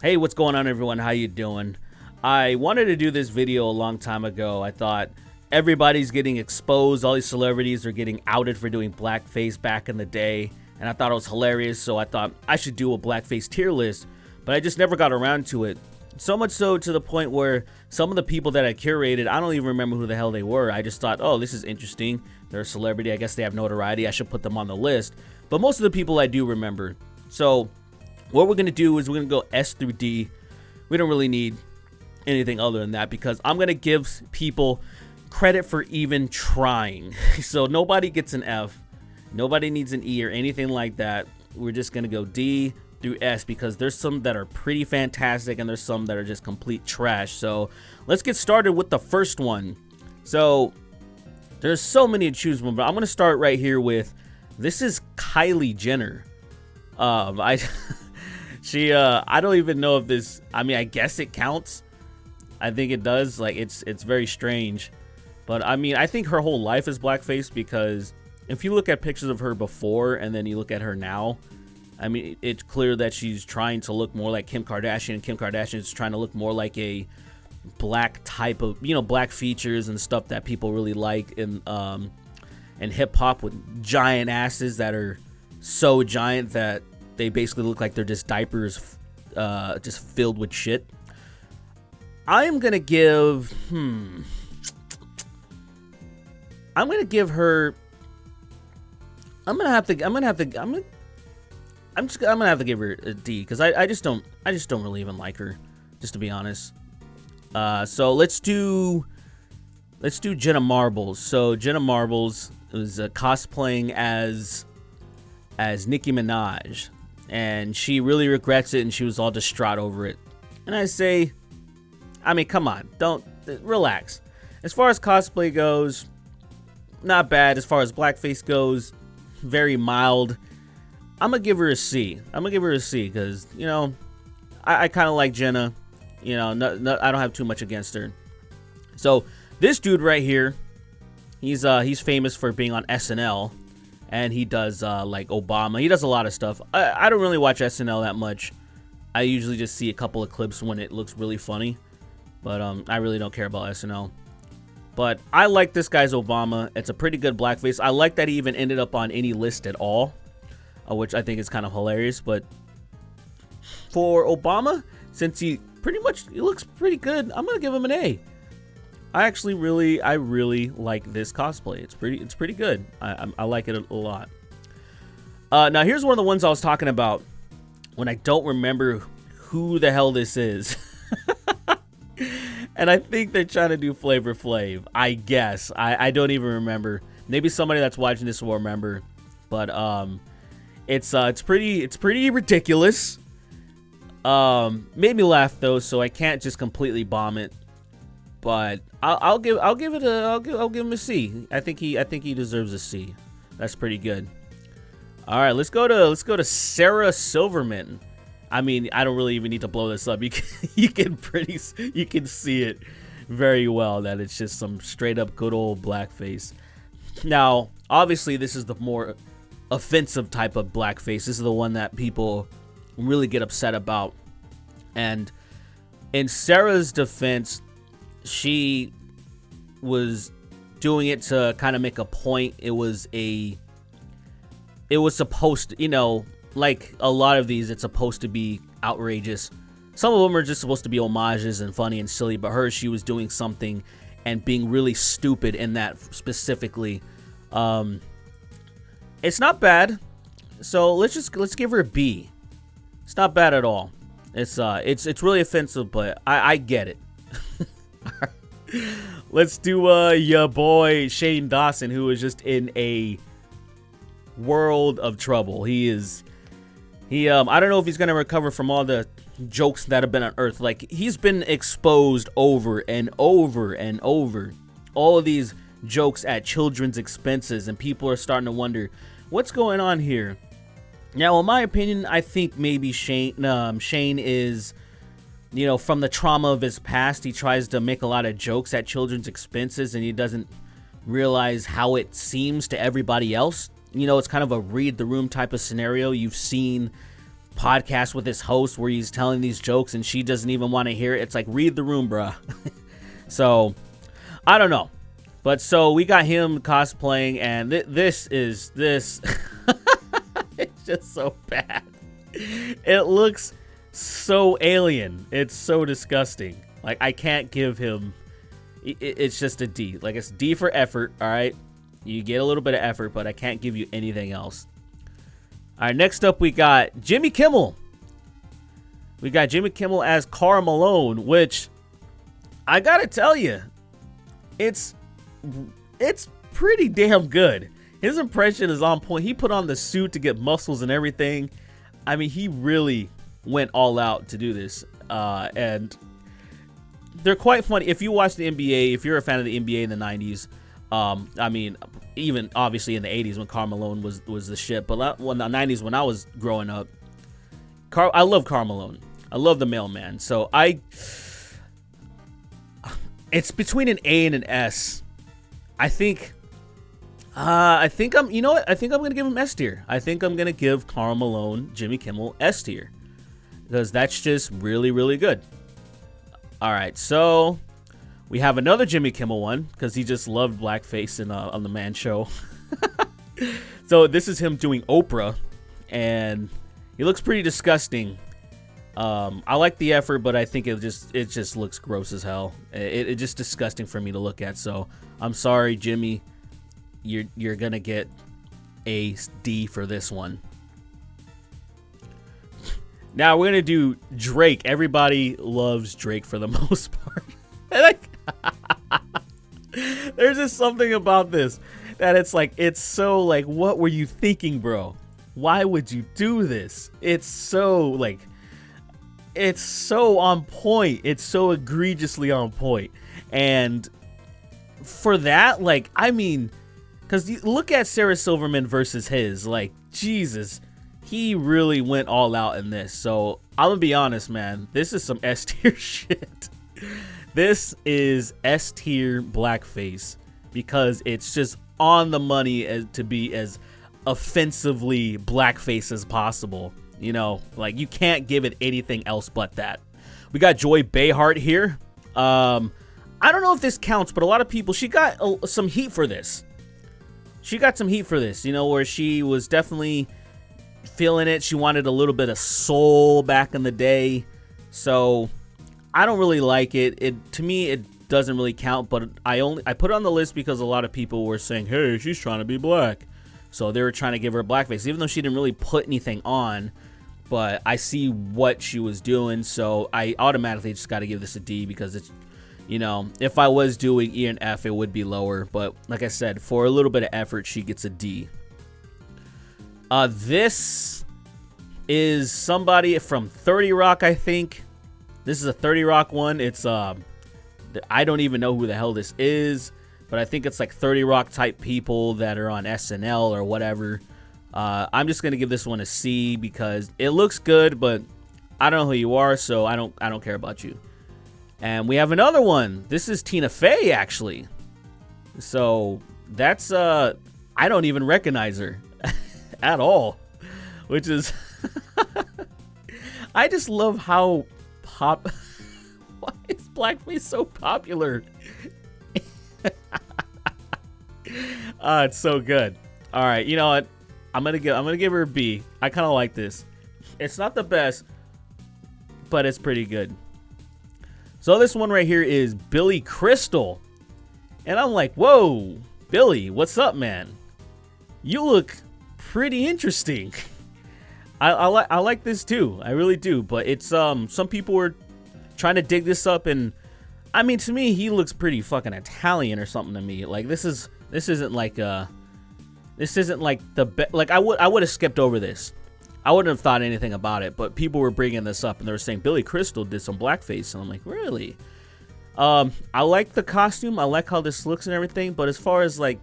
Hey, what's going on, everyone? How you doing? I wanted to do this video a long time ago. I thought everybody's getting exposed. All these celebrities are getting outed for doing blackface back in the day, and I thought it was hilarious, so I thought I should do a blackface tier list, but I just never got around to it. So much so to the point where some of the people that I curated, I don't even remember who the hell they were. I just thought, oh, this is interesting. They're a celebrity. I guess they have notoriety. I should put them on the list. But most of the people I do remember. So what we're going to do is we're going to go S through D. We don't really need anything other than that because I'm going to give people credit for even trying. So nobody gets an F. Nobody needs an E or anything like that. We're just going to go D through S because there's some that are pretty fantastic and there's some that are just complete trash. So let's get started with the first one. So there's so many to choose from, but I'm going to start right here with, this is Kylie Jenner. I don't even know if this, I mean, I guess it counts. I think it does. Like, it's very strange. But I mean, I think her whole life is blackface because if you look at pictures of her before and then you look at her now, I mean, it's clear that she's trying to look more like Kim Kardashian, and Kim Kardashian is trying to look more like a black type of, you know, black features and stuff that people really like in hip hop, with giant asses that are so giant that they basically look like they're just diapers, just filled with shit. I am gonna give, I'm gonna give her. I'm gonna have to give her a D because I just don't really even like her, just to be honest. So let's do Jenna Marbles. So Jenna Marbles was cosplaying as Nicki Minaj, and she really regrets it, and she was all distraught over it. And I say, I mean, come on, don't relax. As far as cosplay goes, not bad. As far as blackface goes, very mild. I'm gonna give her a C. Because, you know, I kind of like Jenna. You know, I don't have too much against her. So this dude right here, he's famous for being on SNL, and he does like Obama. He does a lot of stuff. I don't really watch SNL that much. I usually just see a couple of clips when it looks really funny, but I really don't care about SNL. But I like this guy's Obama. It's a pretty good blackface. I like that he even ended up on any list at all, which I think is kind of hilarious. But for Obama, since he looks pretty good, I'm gonna give him an A. I really like this cosplay. It's pretty good. I like it a lot. Now here's one of the ones I was talking about when I don't remember who the hell this is. And I think they're trying to do Flavor Flav. I guess. I don't even remember. Maybe somebody that's watching this will remember. But it's pretty ridiculous. Made me laugh though, so I can't just completely bomb it. But I'll give him a C. I think he deserves a C. That's pretty good. All right, let's go to Sarah Silverman. I mean, I don't really even need to blow this up. You can see it very well that it's just some straight up good old blackface. Now, obviously, this is the more offensive type of blackface. This is the one that people really get upset about. And in Sarah's defense, she was doing it to kind of make a point. It was supposed to, you know, like a lot of these, it's supposed to be outrageous. Some of them are just supposed to be homages and funny and silly, but hers, she was doing something and being really stupid in that specifically. It's not bad. So let's give her a B. It's not bad at all. It's really offensive, but I get it. Let's do your boy Shane Dawson, who is just in a world of trouble. I don't know if he's gonna recover from all the jokes that have been unearthed. Like, he's been exposed over and over and over. All of these jokes at children's expenses, and people are starting to wonder what's going on here. Now, in my opinion, I think maybe Shane is, you know, from the trauma of his past, he tries to make a lot of jokes at children's expenses, and he doesn't realize how it seems to everybody else. You know, it's kind of a read the room type of scenario. You've seen podcast with his host where he's telling these jokes and she doesn't even want to hear it. It's like, read the room, bruh. So, I don't know. But so we got him cosplaying, and this. It's just so bad. It looks so alien. It's so disgusting. Like, I can't give him. It's just a D. Like, it's D for effort. All right, you get a little bit of effort, but I can't give you anything else. All right, next up we got Jimmy Kimmel. We got Jimmy Kimmel as Karl Malone, which I gotta tell you, it's pretty damn good. His impression is on point. He put on the suit to get muscles and everything. I mean, he really went all out to do this. And they're quite funny. If you watch the NBA, if you're a fan of the NBA in the 90s, I mean, even obviously in the 80s when Karl Malone was the shit. But when the 90s, when I was growing up, I love Karl Malone. I love the mailman. So it's between an A and an S. I think I'm, you know what? I think I'm going to give him S tier. I think I'm going to give Karl Malone, Jimmy Kimmel, S tier. Because that's just really, really good. All right, so we have another Jimmy Kimmel one because he just loved blackface on the Man Show. So this is him doing Oprah, and he looks pretty disgusting. I like the effort, but I think it just looks gross as hell. It's just disgusting for me to look at. So I'm sorry, Jimmy. You're gonna get a D for this one. Now we're gonna do Drake. Everybody loves Drake for the most part. There's just something about this that it's so like, what were you thinking, bro? Why would you do this? It's so on point. It's so egregiously on point. And for that, like, I mean, because look at Sarah Silverman versus his, like, Jesus, he really went all out in this. So I'm gonna be honest, man, this is some S tier shit. This is S tier blackface because it's just on the money to be as offensively blackface as possible. You know, like, you can't give it anything else but that. We got Joy Behar here. I don't know if this counts, but a lot of people, she got some heat for this. She got some heat for this, you know, where she was definitely feeling it. She wanted a little bit of soul back in the day. So I don't really like it. To me, it doesn't really count, but I put it on the list because a lot of people were saying, hey, she's trying to be black. So they were trying to give her blackface, even though she didn't really put anything on. But I see what she was doing, so I automatically just got to give this a D because it's, you know, if I was doing E and F, it would be lower. But like I said, for a little bit of effort, she gets a D. This is somebody from 30 Rock, I think. This is a 30 Rock one. It's I don't even know who the hell this is, but I think it's like 30 Rock type people that are on SNL or whatever. I'm just gonna give this one a C because it looks good, but I don't know who you are, so I don't care about you. And we have another one. This is Tina Fey, actually. So that's I don't even recognize her at all, which is I just love how why is blackface so popular? It's so good. All right, you know what? I'm gonna give her a B. I kind of like this. It's not the best, but it's pretty good. So this one right here is Billy Crystal, and I'm like, whoa, Billy, what's up, man? You look pretty interesting. I like this too. I really do. But it's some people were trying to dig this up, and I mean, to me, he looks pretty fucking Italian or something to me. Like this isn't like the like I would have skipped over this. I wouldn't have thought anything about it, but people were bringing this up and they were saying Billy Crystal did some blackface, and I'm like, really? I like the costume. I like how this looks and everything, but as far as like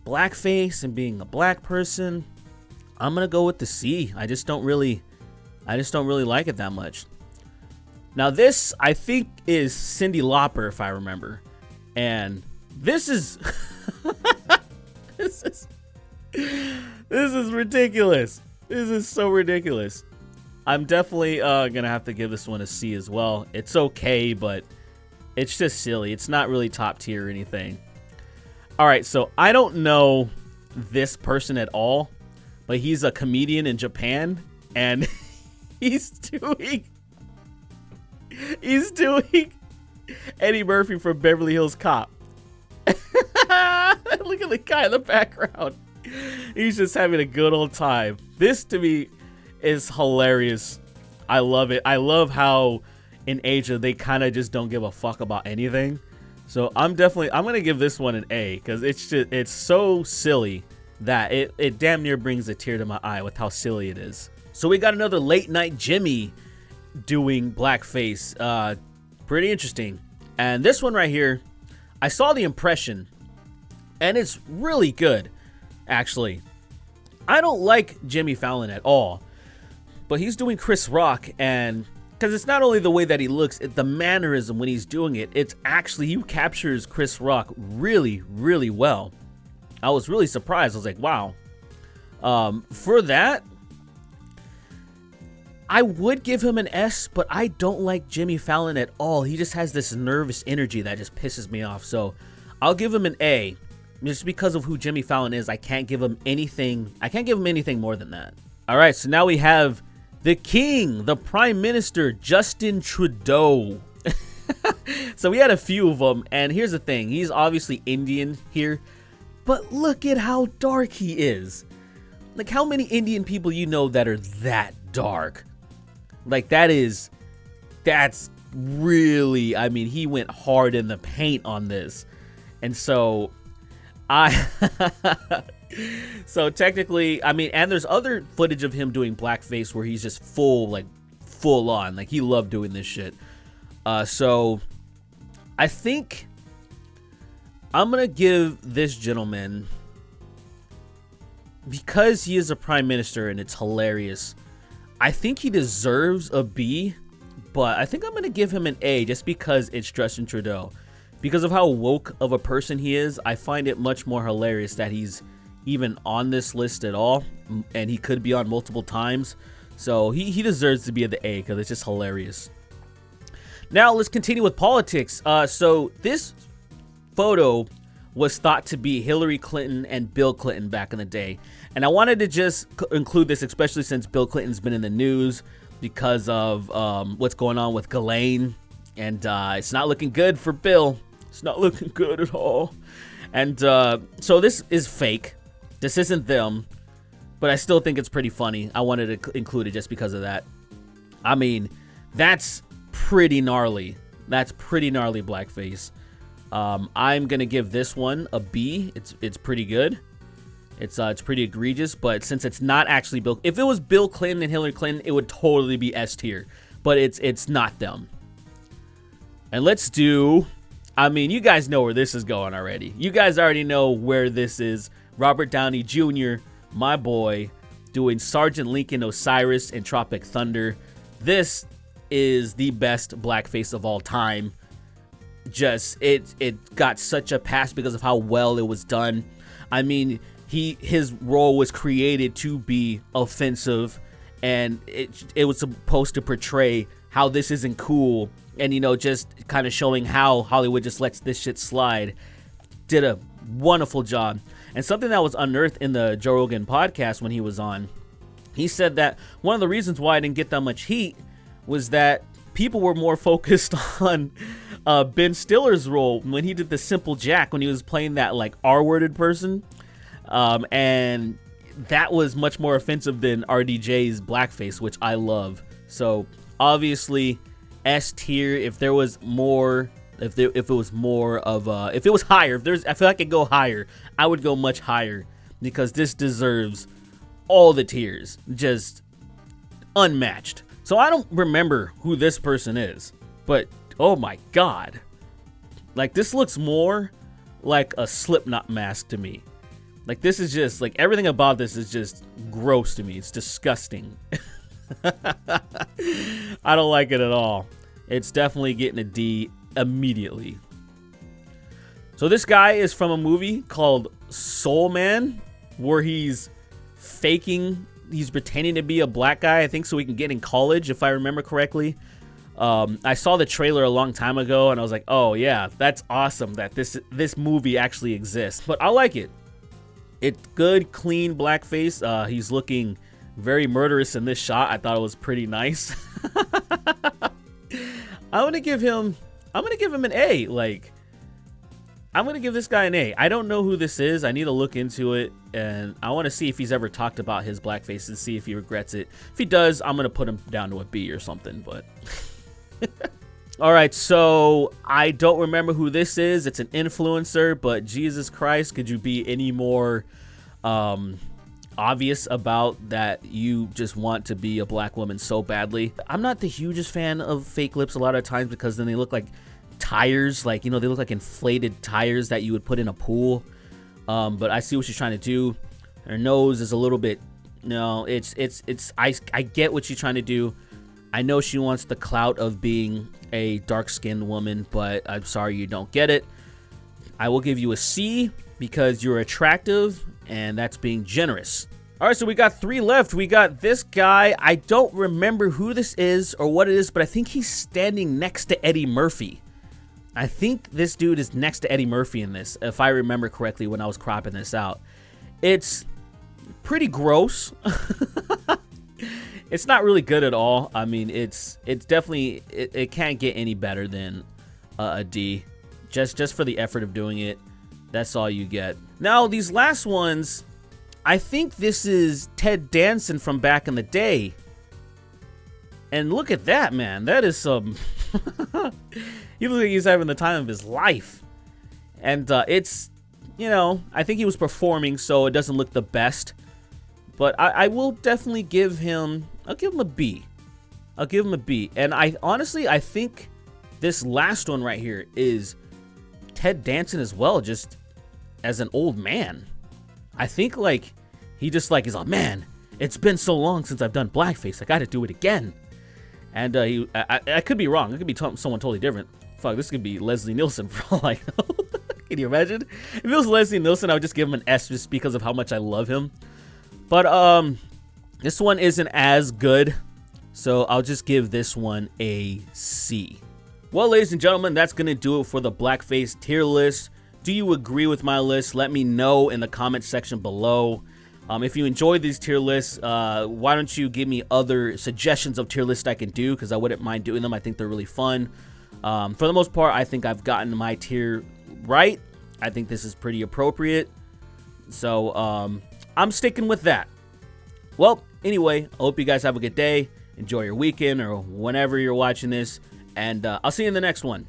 blackface and being a black person, I'm gonna go with the C. I just don't really like it that much. Now this, I think, is Cyndi Lauper, if I remember, and this is this is ridiculous. This is so ridiculous. I'm definitely gonna have to give this one a C as well. It's okay, but it's just silly. It's not really top tier or anything. All right, so I don't know this person at all, but he's a comedian in Japan, and he's doing Eddie Murphy from Beverly Hills Cop. Look at the guy in the background. He's just having a good old time. This to me is hilarious. I love it. I love how in Asia they kind of just don't give a fuck about anything. So I'm gonna give this one an A, because it's so silly that it damn near brings a tear to my eye with how silly it is. So we got another late night Jimmy doing blackface. Pretty interesting. And this one right here, I saw the impression, and it's really good, actually. I don't like Jimmy Fallon at all, but he's doing Chris Rock, and because it's not only the way that he looks, the mannerism when he's doing it, it's actually, he captures Chris Rock really, really well. I was really surprised. I was like, wow. For that, I would give him an S, but I don't like Jimmy Fallon at all. He just has this nervous energy that just pisses me off. So I'll give him an A. Just because of who Jimmy Fallon is, I can't give him anything more than that. All right, so now we have the king, the prime minister, Justin Trudeau. So we had a few of them, and here's the thing. He's obviously Indian here, but look at how dark he is. Like, how many Indian people you know that are that dark? Like, that's really, I mean, he went hard in the paint on this. And so so technically, I mean, and there's other footage of him doing blackface where he's just full on, like he loved doing this shit. So I think I'm gonna give this gentleman, because he is a prime minister and it's hilarious, I think he deserves a B, but I think I'm gonna give him an A just because it's Justin Trudeau. Because of how woke of a person he is, I find it much more hilarious that he's even on this list at all, and he could be on multiple times. So he deserves to be at the A because it's just hilarious. Now let's continue with politics. So this photo was thought to be Hillary Clinton and Bill Clinton back in the day, and I wanted to just include this, especially since Bill Clinton's been in the news because of what's going on with Ghislaine, and it's not looking good for Bill. It's not looking good at all. And so this is fake. This isn't them, but I still think it's pretty funny. I wanted to include it just because of that. I mean, that's pretty gnarly. That's pretty gnarly blackface. I'm gonna give this one a B. It's pretty good. It's pretty egregious, but since it's not actually Bill, if it was Bill Clinton and Hillary Clinton, it would totally be S tier. But it's not them. And let's do, I mean, you guys know where this is going already. You guys already know where this is. Robert Downey Jr., my boy, doing Sergeant Lincoln Osiris in Tropic Thunder. This is the best blackface of all time. Just, it got such a pass because of how well it was done. I mean, his role was created to be offensive, and it was supposed to portray how this isn't cool, and, you know, just kind of showing how Hollywood just lets this shit slide. Did a wonderful job. And something that was unearthed in the Joe Rogan podcast when he was on, he said that one of the reasons why I didn't get that much heat was that people were more focused on Ben Stiller's role when he did the Simple Jack, when he was playing that like R-worded person, and that was much more offensive than RDJ's blackface, which I love. So obviously S tier. If there was more, if it was more of if it was higher, if there's, I feel like I could go higher, I would go much higher, because this deserves all the tiers, just unmatched. So I don't remember who this person is, but oh my god, like this looks more like a Slipknot mask to me. Like this is just like, everything about this is just gross to me. It's disgusting. I don't like it at all. It's definitely getting a D immediately. So this guy is from a movie called Soul Man, where he's faking he's pretending to be a black guy, I think, so he can get in college, if I remember correctly. I saw the trailer a long time ago, and I was like, oh yeah, that's awesome that this movie actually exists. But I like it. It's good, clean blackface. He's looking very murderous in this shot. I thought it was pretty nice. I'm gonna give him an A. Like, I'm gonna give this guy an A. I don't know who this is. I need to look into it, and I want to see if he's ever talked about his blackface and see if he regrets it. If he does, I'm gonna put him down to a B or something. But all right, so I don't remember who this is. It's an influencer, but Jesus Christ, could you be any more obvious about that you just want to be a black woman so badly? I'm not the hugest fan of fake lips a lot of times because then they look like tires, like, you know, they look like inflated tires that you would put in a pool. But I see what she's trying to do. Her nose is a little bit, no, I get what she's trying to do. I know she wants the clout of being a dark-skinned woman, but I'm sorry you don't get it. I will give you a C because you're attractive, and that's being generous. All right, so we got 3 left. We got this guy. I don't remember who this is or what it is, but I think he's standing next to Eddie Murphy. I think this dude is next to Eddie Murphy in this, if I remember correctly when I was cropping this out. It's pretty gross. It's not really good at all. I mean, it's definitely, it can't get any better than a D. Just for the effort of doing it, that's all you get. Now, these last ones, I think this is Ted Danson from back in the day. And look at that, man. That is some... He looks like he's having the time of his life. And it's, you know, I think he was performing, so it doesn't look the best. But I will definitely give him... I'll give him a B. I'll give him a B. And I honestly, I think this last one right here is Ted Danson as well, just as an old man. I think, like, he just, like, is like, man, it's been so long since I've done blackface. I got to do it again. And I could be wrong. It could be someone totally different. Fuck, this could be Leslie Nielsen for all I know. Can you imagine? If it was Leslie Nielsen, I would just give him an S just because of how much I love him. But this one isn't as good, so I'll just give this one a C. Well, ladies and gentlemen, that's going to do it for the blackface tier list. Do you agree with my list? Let me know in the comment section below. If you enjoyed these tier lists, why don't you give me other suggestions of tier lists I can do, because I wouldn't mind doing them. I think they're really fun. For the most part, I think I've gotten my tier right. I think this is pretty appropriate. So I'm sticking with that. Well, anyway, I hope you guys have a good day. Enjoy your weekend or whenever you're watching this. And I'll see you in the next one.